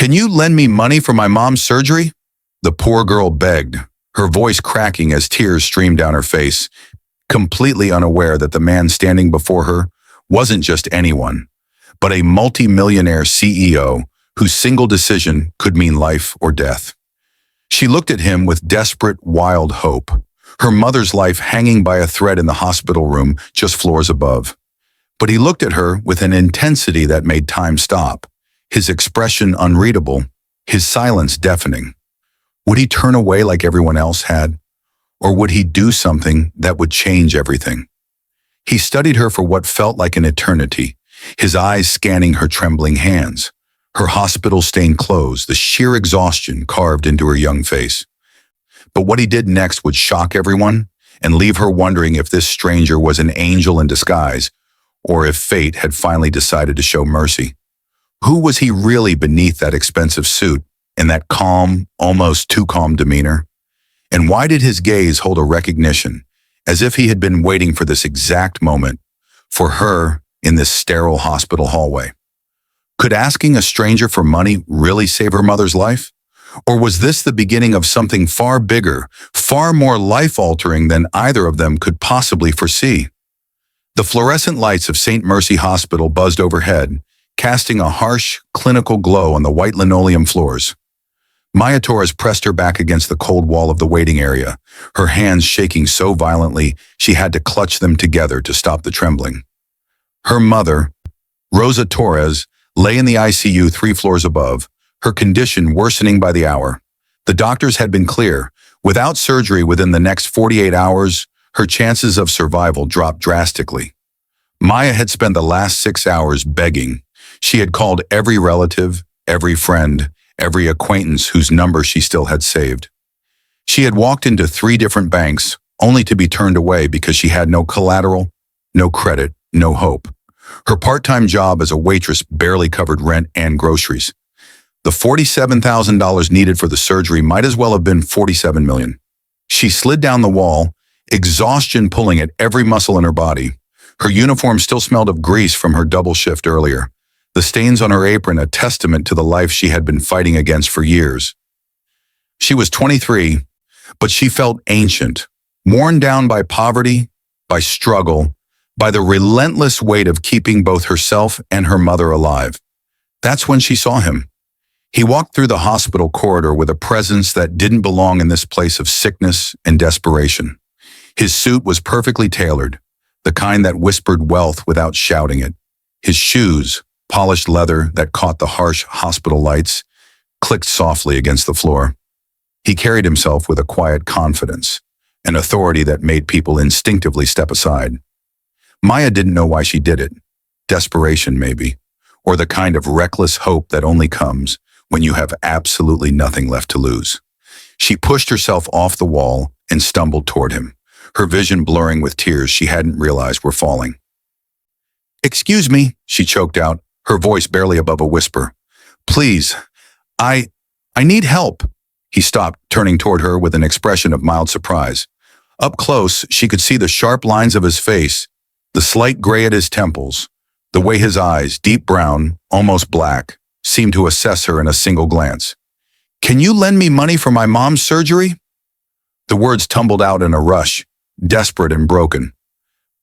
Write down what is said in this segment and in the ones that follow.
Can you lend me money for my mom's surgery? The poor girl begged, her voice cracking as tears streamed down her face, completely unaware that the man standing before her wasn't just anyone, but a multi-millionaire CEO whose single decision could mean life or death. She looked at him with desperate, wild hope, her mother's life hanging by a thread in the hospital room just floors above. But he looked at her with an intensity that made time stop, his expression unreadable, his silence deafening. Would he turn away like everyone else had? Or would he do something that would change everything? He studied her for what felt like an eternity, his eyes scanning her trembling hands, her hospital-stained clothes, the sheer exhaustion carved into her young face. But what he did next would shock everyone and leave her wondering if this stranger was an angel in disguise or if fate had finally decided to show mercy. Who was he really beneath that expensive suit and that calm, almost too calm demeanor? And why did his gaze hold a recognition, as if he had been waiting for this exact moment, for her in this sterile hospital hallway? Could asking a stranger for money really save her mother's life? Or was this the beginning of something far bigger, far more life-altering than either of them could possibly foresee? The fluorescent lights of St. Mercy Hospital buzzed overhead, casting a harsh, clinical glow on the white linoleum floors. Maya Torres pressed her back against the cold wall of the waiting area, her hands shaking so violently she had to clutch them together to stop the trembling. Her mother, Rosa Torres, lay in the ICU 3 floors above, her condition worsening by the hour. The doctors had been clear. Without surgery within the next 48 hours, her chances of survival dropped drastically. Maya had spent the last 6 hours begging. She had called every relative, every friend, every acquaintance whose number she still had saved. She had walked into 3 different banks, only to be turned away because she had no collateral, no credit, no hope. Her part-time job as a waitress barely covered rent and groceries. The $47,000 needed for the surgery might as well have been $47 million. She slid down the wall, exhaustion pulling at every muscle in her body. Her uniform still smelled of grease from her double shift earlier, the stains on her apron a testament to the life she had been fighting against for years. She was 23, but she felt ancient, worn down by poverty, by struggle, by the relentless weight of keeping both herself and her mother alive. That's when she saw him. He walked through the hospital corridor with a presence that didn't belong in this place of sickness and desperation. His suit was perfectly tailored, the kind that whispered wealth without shouting it. His shoes, polished leather that caught the harsh hospital lights, clicked softly against the floor. He carried himself with a quiet confidence, an authority that made people instinctively step aside. Maya didn't know why she did it. Desperation, maybe, or the kind of reckless hope that only comes when you have absolutely nothing left to lose. She pushed herself off the wall and stumbled toward him, her vision blurring with tears she hadn't realized were falling. "Excuse me," she choked out, her voice barely above a whisper. "Please, I need help." He stopped, turning toward her with an expression of mild surprise. Up close, she could see the sharp lines of his face, the slight gray at his temples, the way his eyes, deep brown, almost black, seemed to assess her in a single glance. "Can you lend me money for my mom's surgery?" The words tumbled out in a rush, desperate and broken.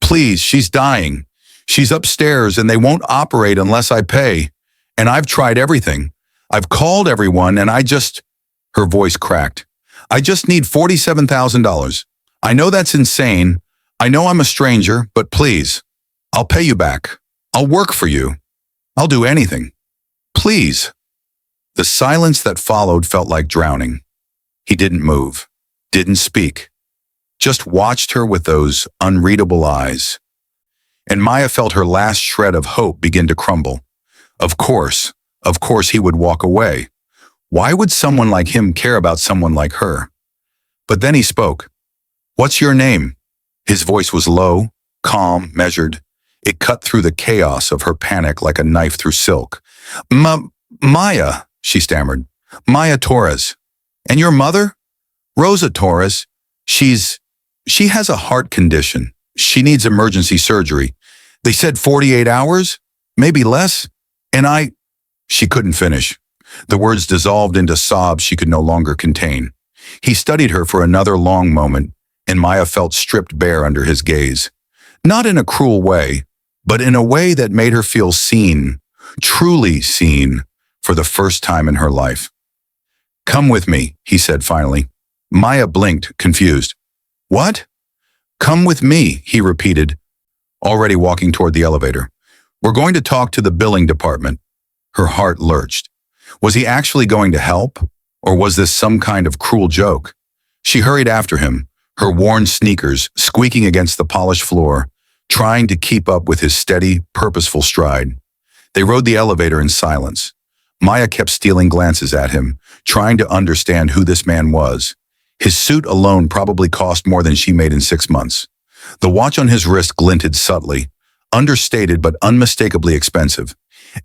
"Please, she's dying. She's upstairs and they won't operate unless I pay. And I've tried everything. I've called everyone and Her voice cracked. "I just need $47,000. I know that's insane. I know I'm a stranger, but please, I'll pay you back. I'll work for you. I'll do anything. Please." The silence that followed felt like drowning. He didn't move, didn't speak, just watched her with those unreadable eyes. And Maya felt her last shred of hope begin to crumble. Of course he would walk away. Why would someone like him care about someone like her? But then he spoke. "What's your name?" His voice was low, calm, measured. It cut through the chaos of her panic like a knife through silk. Maya, she stammered. "Maya Torres. And your mother?" "Rosa Torres. She has a heart condition. She needs emergency surgery. They said 48 hours, maybe less. And She couldn't finish. The words dissolved into sobs she could no longer contain. He studied her for another long moment, and Maya felt stripped bare under his gaze. Not in a cruel way, but in a way that made her feel seen, truly seen, for the first time in her life. "Come with me," he said finally. Maya blinked, confused. "What?" "Come with me," he repeated, already walking toward the elevator. "We're going to talk to the billing department." Her heart lurched. Was he actually going to help? Or was this some kind of cruel joke? She hurried after him, her worn sneakers squeaking against the polished floor, trying to keep up with his steady, purposeful stride. They rode the elevator in silence. Maya kept stealing glances at him, trying to understand who this man was. His suit alone probably cost more than she made in 6 months. The watch on his wrist glinted subtly, understated but unmistakably expensive.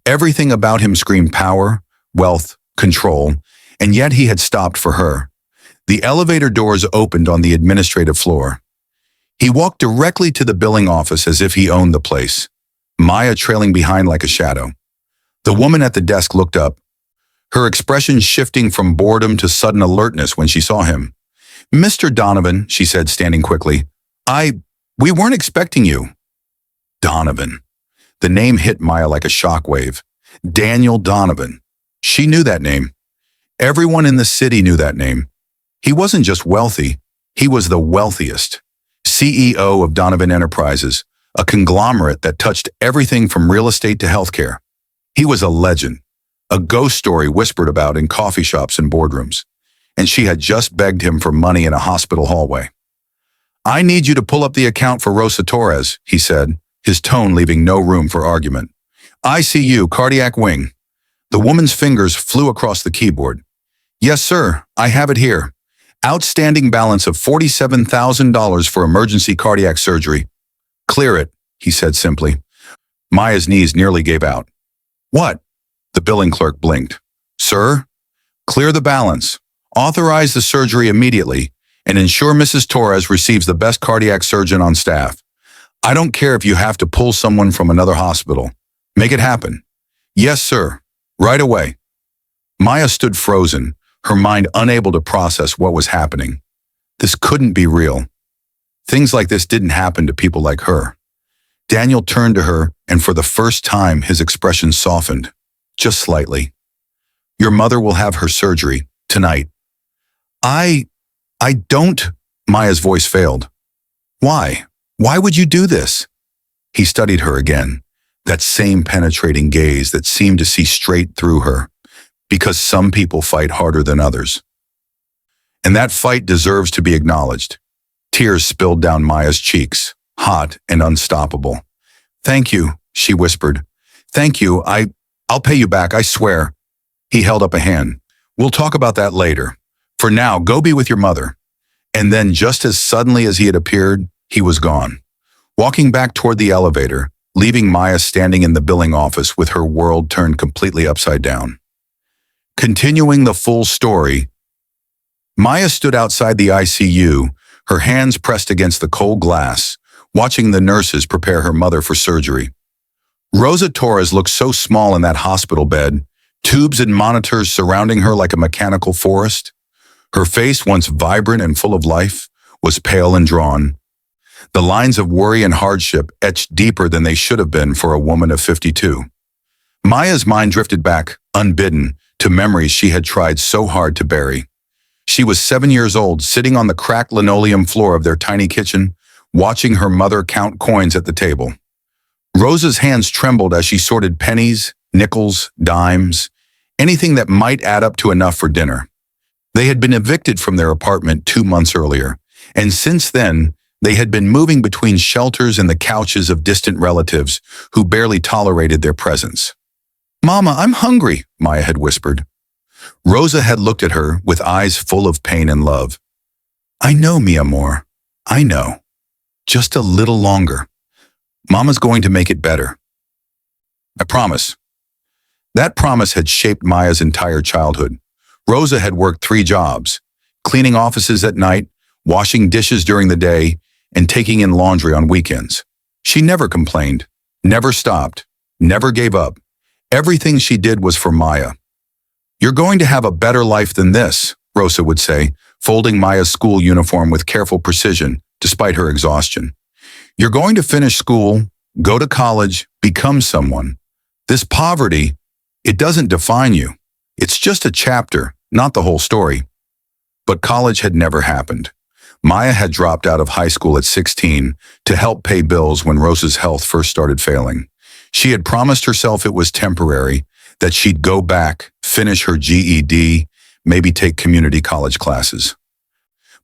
Everything about him screamed power, wealth, control, and yet he had stopped for her. The elevator doors opened on the administrative floor. He walked directly to the billing office as if he owned the place, Maya trailing behind like a shadow. The woman at the desk looked up, her expression shifting from boredom to sudden alertness when she saw him. "Mr. Donovan," she said, standing quickly, we weren't expecting you." Donovan. The name hit Maya like a shockwave. Daniel Donovan. She knew that name. Everyone in the city knew that name. He wasn't just wealthy, he was the wealthiest. CEO of Donovan Enterprises, a conglomerate that touched everything from real estate to healthcare. He was a legend, a ghost story whispered about in coffee shops and boardrooms. And she had just begged him for money in a hospital hallway. "I need you to pull up the account for Rosa Torres," he said, his tone leaving no room for argument. "ICU, cardiac wing." The woman's fingers flew across the keyboard. "Yes, sir, I have it here. Outstanding balance of $47,000 for emergency cardiac surgery." "Clear it," he said simply. Maya's knees nearly gave out. "What?" The billing clerk blinked. "Sir, clear the balance. Authorize the surgery immediately and ensure Mrs. Torres receives the best cardiac surgeon on staff. I don't care if you have to pull someone from another hospital. Make it happen." "Yes, sir. Right away." Maya stood frozen, her mind unable to process what was happening. This couldn't be real. Things like this didn't happen to people like her. Daniel turned to her, and for the first time, his expression softened, just slightly. "Your mother will have her surgery tonight." I don't," Maya's voice failed. "Why? Why would you do this?" He studied her again, that same penetrating gaze that seemed to see straight through her. "Because some people fight harder than others. And that fight deserves to be acknowledged." Tears spilled down Maya's cheeks, hot and unstoppable. "Thank you," she whispered. "Thank you. I'll pay you back, I swear." He held up a hand. "We'll talk about that later. For now, go be with your mother." And then, just as suddenly as he had appeared, he was gone, walking back toward the elevator, leaving Maya standing in the billing office with her world turned completely upside down. Continuing the full story, Maya stood outside the ICU, her hands pressed against the cold glass, watching the nurses prepare her mother for surgery. Rosa Torres looked so small in that hospital bed, tubes and monitors surrounding her like a mechanical forest. Her face, once vibrant and full of life, was pale and drawn. The lines of worry and hardship etched deeper than they should have been for a woman of 52. Maya's mind drifted back, unbidden, to memories she had tried so hard to bury. She was 7 years old, sitting on the cracked linoleum floor of their tiny kitchen, watching her mother count coins at the table. Rosa's hands trembled as she sorted pennies, nickels, dimes, anything that might add up to enough for dinner. They had been evicted from their apartment 2 months earlier, and since then, they had been moving between shelters and the couches of distant relatives who barely tolerated their presence. "Mama, I'm hungry," Maya had whispered. Rosa had looked at her with eyes full of pain and love. "I know, mi amor. I know. Just a little longer. Mama's going to make it better. I promise." That promise had shaped Maya's entire childhood. Rosa had worked 3 jobs, cleaning offices at night, washing dishes during the day, and taking in laundry on weekends. She never complained, never stopped, never gave up. Everything she did was for Maya. "You're going to have a better life than this," Rosa would say, folding Maya's school uniform with careful precision, despite her exhaustion. "You're going to finish school, go to college, become someone. This poverty, it doesn't define you. It's just a chapter, not the whole story." But college had never happened. Maya had dropped out of high school at 16 to help pay bills when Rosa's health first started failing. She had promised herself it was temporary, that she'd go back, finish her GED, maybe take community college classes.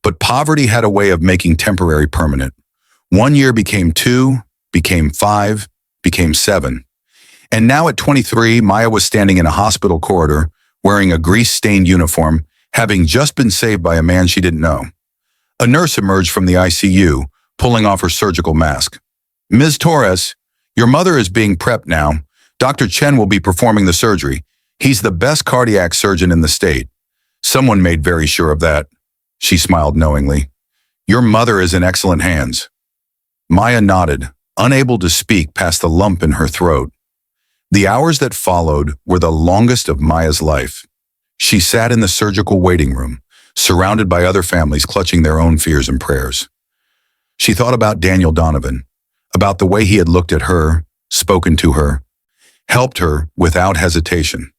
But poverty had a way of making temporary permanent. 1 year became 2, became 5, became 7. And now at 23, Maya was standing in a hospital corridor, wearing a grease-stained uniform, having just been saved by a man she didn't know. A nurse emerged from the ICU, pulling off her surgical mask. "Ms. Torres, your mother is being prepped now. Dr. Chen will be performing the surgery. He's the best cardiac surgeon in the state." Someone made very sure of that. She smiled knowingly. "Your mother is in excellent hands." Maya nodded, unable to speak past the lump in her throat. The hours that followed were the longest of Maya's life. She sat in the surgical waiting room, surrounded by other families clutching their own fears and prayers. She thought about Daniel Donovan, about the way he had looked at her, spoken to her, helped her without hesitation.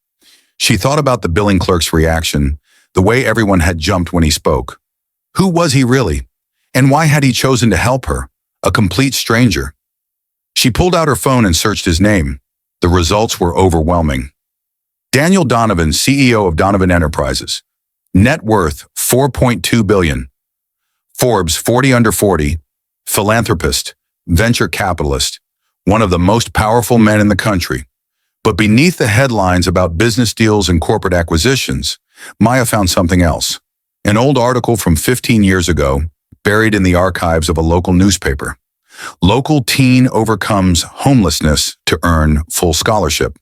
She thought about the billing clerk's reaction, the way everyone had jumped when he spoke. Who was he really? And why had he chosen to help her, a complete stranger? She pulled out her phone and searched his name. The results were overwhelming. Daniel Donovan, CEO of Donovan Enterprises. Net worth $4.2 billion. Forbes 40 under 40. Philanthropist, venture capitalist, one of the most powerful men in the country. But beneath the headlines about business deals and corporate acquisitions, Maya found something else. An old article from 15 years ago, buried in the archives of a local newspaper. Local teen overcomes homelessness to earn full scholarship.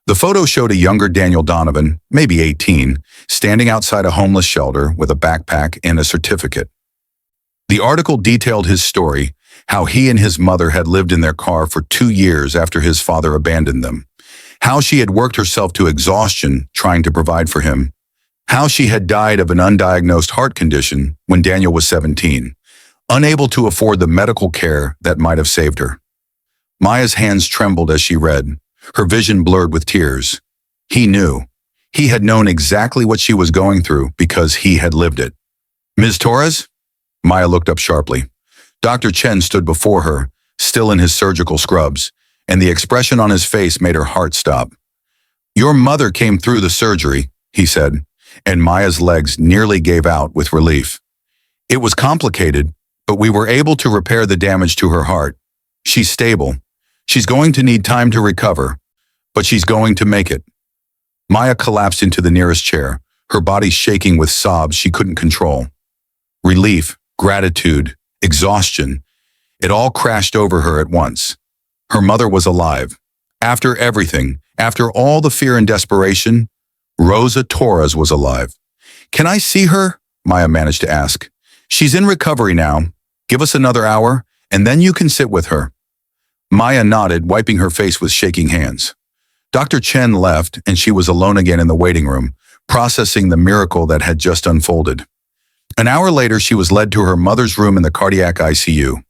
The photo showed a younger Daniel Donovan, maybe 18, standing outside a homeless shelter with a backpack and a certificate. The article detailed his story, how he and his mother had lived in their car for 2 years after his father abandoned them, how she had worked herself to exhaustion trying to provide for him, how she had died of an undiagnosed heart condition when Daniel was 17, unable to afford the medical care that might have saved her. Maya's hands trembled as she read, her vision blurred with tears. He knew. He had known exactly what she was going through because he had lived it. "Ms. Torres?" Maya looked up sharply. Dr. Chen stood before her, still in his surgical scrubs, and the expression on his face made her heart stop. "Your mother came through the surgery," he said, and Maya's legs nearly gave out with relief. "It was complicated, but we were able to repair the damage to her heart. She's stable. She's going to need time to recover, but she's going to make it." Maya collapsed into the nearest chair, her body shaking with sobs she couldn't control. Relief, gratitude, exhaustion, it all crashed over her at once. Her mother was alive. After everything, after all the fear and desperation, Rosa Torres was alive. "Can I see her?" Maya managed to ask. "She's in recovery now. Give us another hour, and then you can sit with her." Maya nodded, wiping her face with shaking hands. Dr. Chen left, and she was alone again in the waiting room, processing the miracle that had just unfolded. An hour later, she was led to her mother's room in the cardiac ICU.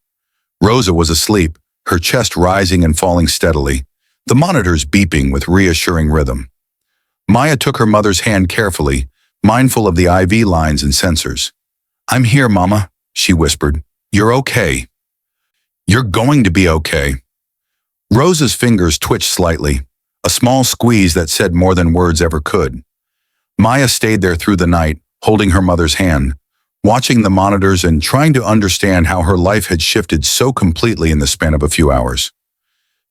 Rosa was asleep, her chest rising and falling steadily, the monitors beeping with reassuring rhythm. Maya took her mother's hand carefully, mindful of the IV lines and sensors. "I'm here, Mama," she whispered. "You're okay. You're going to be okay." Rosa's fingers twitched slightly, a small squeeze that said more than words ever could. Maya stayed there through the night, holding her mother's hand, watching the monitors and trying to understand how her life had shifted so completely in the span of a few hours.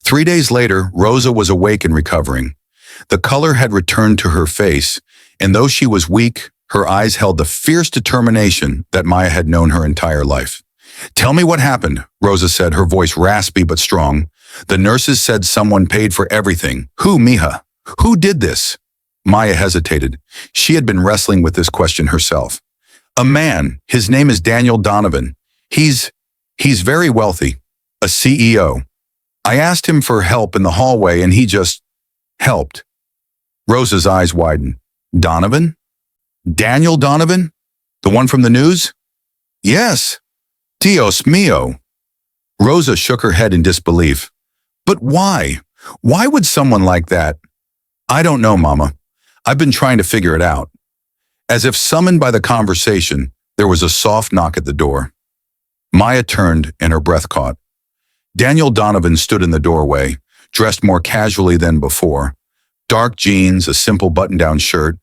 3 days later, Rosa was awake and recovering. The color had returned to her face, and though she was weak, her eyes held the fierce determination that Maya had known her entire life. "Tell me what happened," Rosa said, her voice raspy but strong. "The nurses said someone paid for everything. Who, mija? Who did this?" Maya hesitated. She had been wrestling with this question herself. "A man. His name is Daniel Donovan. He's very wealthy. A CEO. I asked him for help in the hallway and he just helped." Rosa's eyes widened. Donovan? Daniel Donovan? The one from the news? Yes. Dios mío. Rosa shook her head in disbelief. But why? Why would someone like that? I don't know, Mama. I've been trying to figure it out. As if summoned by the conversation, there was a soft knock at the door. Maya turned and her breath caught. Daniel Donovan stood in the doorway, dressed more casually than before. Dark jeans, a simple button-down shirt,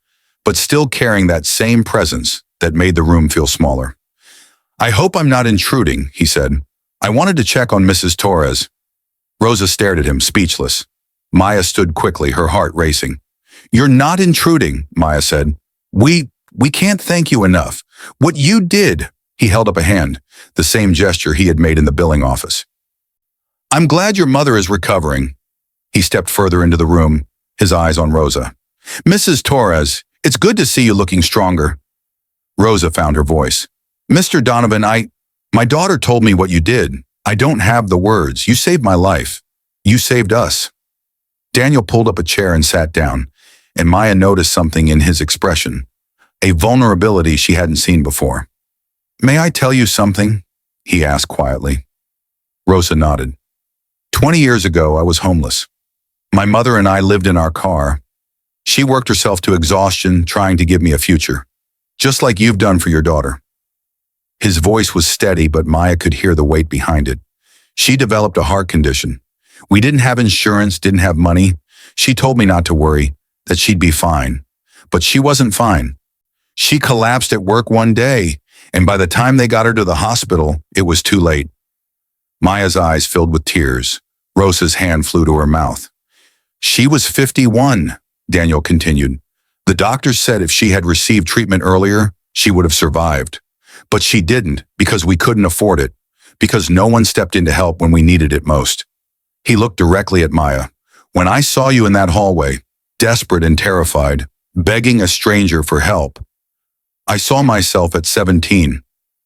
but still carrying that same presence that made the room feel smaller. I hope I'm not intruding, he said. I wanted to check on Mrs. Torres. Rosa stared at him, speechless. Maya stood quickly, her heart racing. You're not intruding, Maya said. We can't thank you enough. What you did, he held up a hand, the same gesture he had made in the billing office. I'm glad your mother is recovering. He stepped further into the room, his eyes on Rosa. Mrs. Torres, it's good to see you looking stronger. Rosa found her voice. Mr. Donovan, my daughter told me what you did. I don't have the words. You saved my life. You saved us. Daniel pulled up a chair and sat down, and Maya noticed something in his expression, a vulnerability she hadn't seen before. May I tell you something? He asked quietly. Rosa nodded. 20 years ago, I was homeless. My mother and I lived in our car. She worked herself to exhaustion trying to give me a future, just like you've done for your daughter. His voice was steady, but Maya could hear the weight behind it. She developed a heart condition. We didn't have insurance, didn't have money. She told me not to worry, that she'd be fine. But she wasn't fine. She collapsed at work one day, and by the time they got her to the hospital, it was too late. Maya's eyes filled with tears. Rosa's hand flew to her mouth. She was 51, Daniel continued. The doctors said if she had received treatment earlier, she would have survived. But she didn't because we couldn't afford it, because no one stepped in to help when we needed it most. He looked directly at Maya. When I saw you in that hallway, desperate and terrified, begging a stranger for help, I saw myself at 17.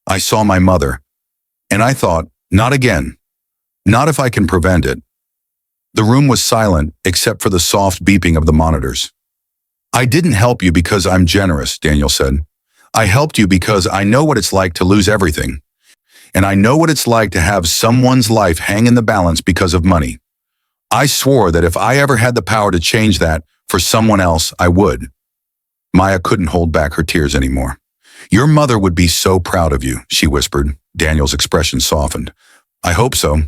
I saw my mother. And I thought, not again. Not if I can prevent it. The room was silent except for the soft beeping of the monitors. I didn't help you because I'm generous, Daniel said. I helped you because I know what it's like to lose everything. And I know what it's like to have someone's life hang in the balance because of money. I swore that if I ever had the power to change that for someone else, I would. Maya couldn't hold back her tears anymore. Your mother would be so proud of you, she whispered. Daniel's expression softened. I hope so.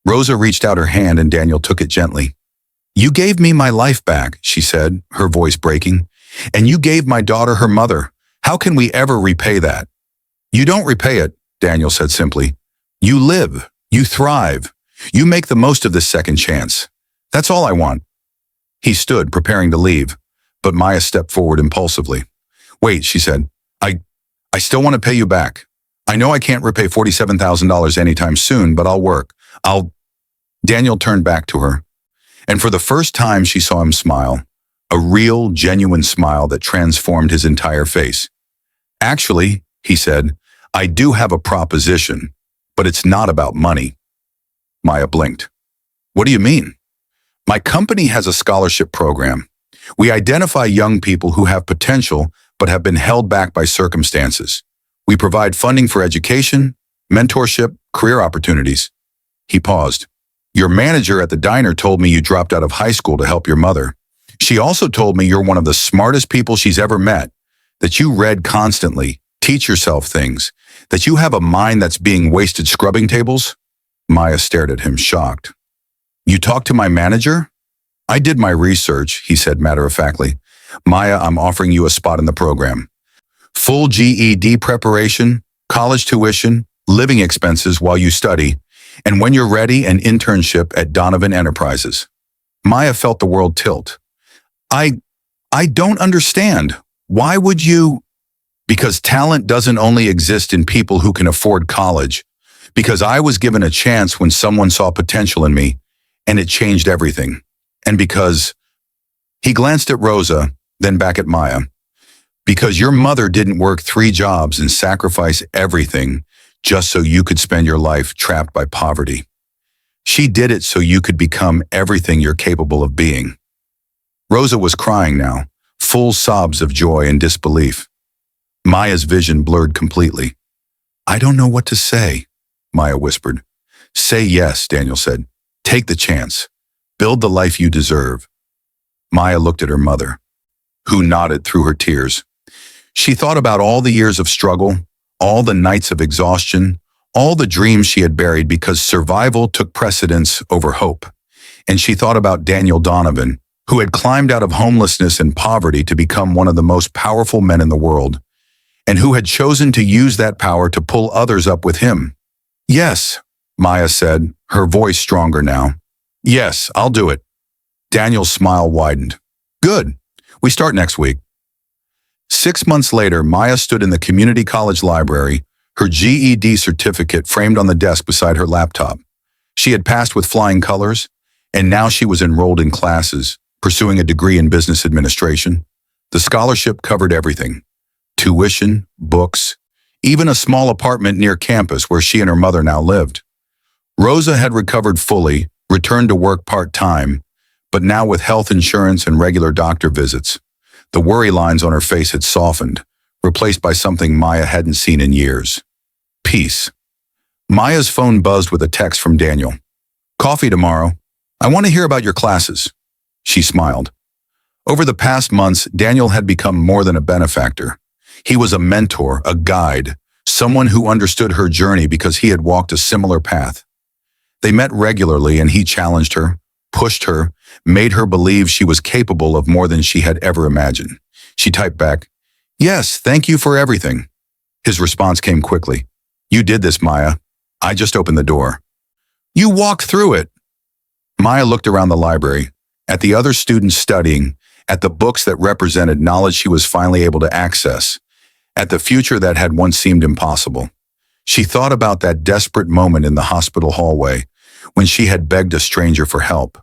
Rosa reached out her hand and Daniel took it gently. You gave me my life back, she said, her voice breaking. And you gave my daughter her mother. How can we ever repay that? You don't repay it, Daniel said simply. You live. You thrive. You make the most of this second chance. That's all I want. He stood, preparing to leave, but Maya stepped forward impulsively. Wait, she said. I still want to pay you back. I know I can't repay $47,000 anytime soon, but I'll work. Daniel turned back to her, and for the first time she saw him smile, a real, genuine smile that transformed his entire face. Actually, he said, I do have a proposition, but it's not about money. Maya blinked. What do you mean? My company has a scholarship program. We identify young people who have potential but have been held back by circumstances. We provide funding for education, mentorship, career opportunities. He paused. Your manager at the diner told me you dropped out of high school to help your mother. She also told me you're one of the smartest people she's ever met, that you read constantly, teach yourself things, that you have a mind that's being wasted scrubbing tables. Maya stared at him, shocked. You talked to my manager? I did my research, he said matter-of-factly. Maya, I'm offering you a spot in the program. Full GED preparation, college tuition, living expenses while you study, and when you're ready, an internship at Donovan Enterprises. Maya felt the world tilt. I don't understand. Why would you? Because talent doesn't only exist in people who can afford college. Because I was given a chance when someone saw potential in me, and it changed everything. And because he glanced at Rosa, then back at Maya. Because your mother didn't work 3 jobs and sacrifice everything just so you could spend your life trapped by poverty. She did it so you could become everything you're capable of being. Rosa was crying now, full sobs of joy and disbelief. Maya's vision blurred completely. "I don't know what to say," Maya whispered. "Say yes," Daniel said. "Take the chance. Build the life you deserve." Maya looked at her mother, who nodded through her tears. She thought about all the years of struggle, all the nights of exhaustion, all the dreams she had buried because survival took precedence over hope. And she thought about Daniel Donovan, who had climbed out of homelessness and poverty to become one of the most powerful men in the world, and who had chosen to use that power to pull others up with him. "Yes," Maya said, her voice stronger now. "Yes, I'll do it." Daniel's smile widened. "Good. We start next week." 6 months later, Maya stood in the community college library, her GED certificate framed on the desk beside her laptop. She had passed with flying colors, and now she was enrolled in classes, pursuing a degree in business administration. The scholarship covered everything: tuition, books, even a small apartment near campus where she and her mother now lived. Rosa had recovered fully, returned to work part-time, but now with health insurance and regular doctor visits. The worry lines on her face had softened, replaced by something Maya hadn't seen in years: peace. Maya's phone buzzed with a text from Daniel. "Coffee tomorrow. I want to hear about your classes." She smiled. Over the past months, Daniel had become more than a benefactor. He was a mentor, a guide, someone who understood her journey because he had walked a similar path. They met regularly and he challenged her, pushed her, made her believe she was capable of more than she had ever imagined. She typed back, "Yes, thank you for everything." His response came quickly. "You did this, Maya. I just opened the door." "You walked through it." Maya looked around the library, at the other students studying, at the books that represented knowledge she was finally able to access, at the future that had once seemed impossible. She thought about that desperate moment in the hospital hallway when she had begged a stranger for help.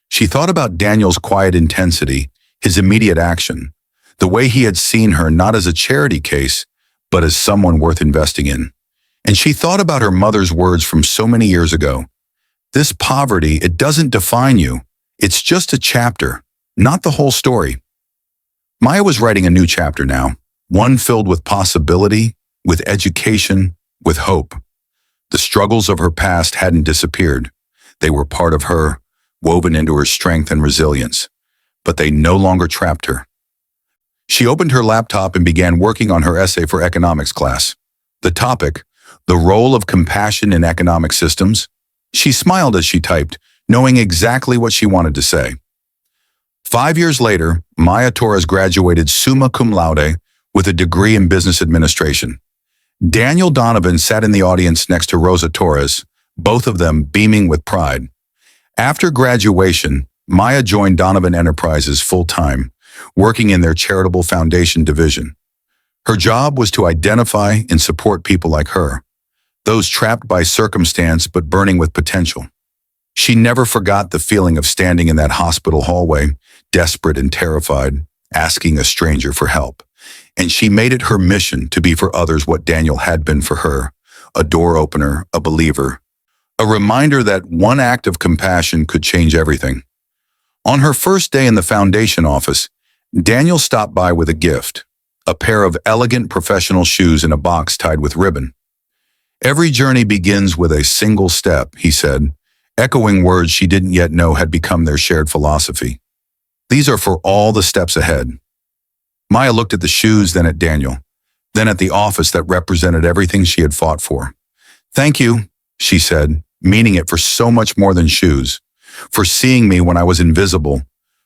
She thought about Daniel's quiet intensity, his immediate action, the way he had seen her not as a charity case, but as someone worth investing in. And she thought about her mother's words from so many years ago. "This poverty, it doesn't define you. It's just a chapter, not the whole story." Maya was writing a new chapter now, one filled with possibility, with education, with hope. The struggles of her past hadn't disappeared. They were part of her, woven into her strength and resilience, but they no longer trapped her. She opened her laptop and began working on her essay for economics class. The topic, the role of compassion in economic systems. She smiled as she typed, knowing exactly what she wanted to say. 5 years later, Maya Torres graduated summa cum laude with a degree in business administration. Daniel Donovan sat in the audience next to Rosa Torres, both of them beaming with pride. After graduation, Maya joined Donovan Enterprises full-time, working in their charitable foundation division. Her job was to identify and support people like her, those trapped by circumstance but burning with potential. She never forgot the feeling of standing in that hospital hallway, desperate and terrified, asking a stranger for help. And she made it her mission to be for others what Daniel had been for her, a door opener, a believer, a reminder that one act of compassion could change everything. On her first day in the foundation office, Daniel stopped by with a gift, a pair of elegant professional shoes in a box tied with ribbon. "Every journey begins with a single step," he said, echoing words she didn't yet know had become their shared philosophy. "These are for all the steps ahead." Maya looked at the shoes, then at Daniel, then at the office that represented everything she had fought for. "Thank you," she said, meaning it for so much more than shoes, for seeing me when I was invisible,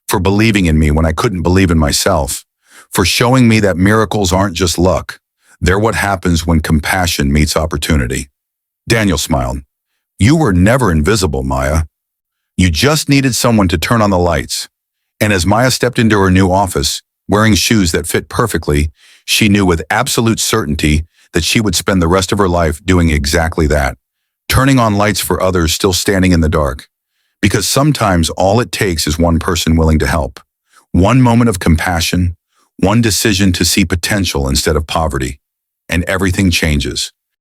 for believing in me when I couldn't believe in myself, for showing me that miracles aren't just luck. They're what happens when compassion meets opportunity. Daniel smiled. "You were never invisible, Maya. You just needed someone to turn on the lights." And as Maya stepped into her new office, wearing shoes that fit perfectly, she knew with absolute certainty that she would spend the rest of her life doing exactly that, turning on lights for others still standing in the dark. Because sometimes all it takes is one person willing to help, one moment of compassion, one decision to see potential instead of poverty, and everything changes.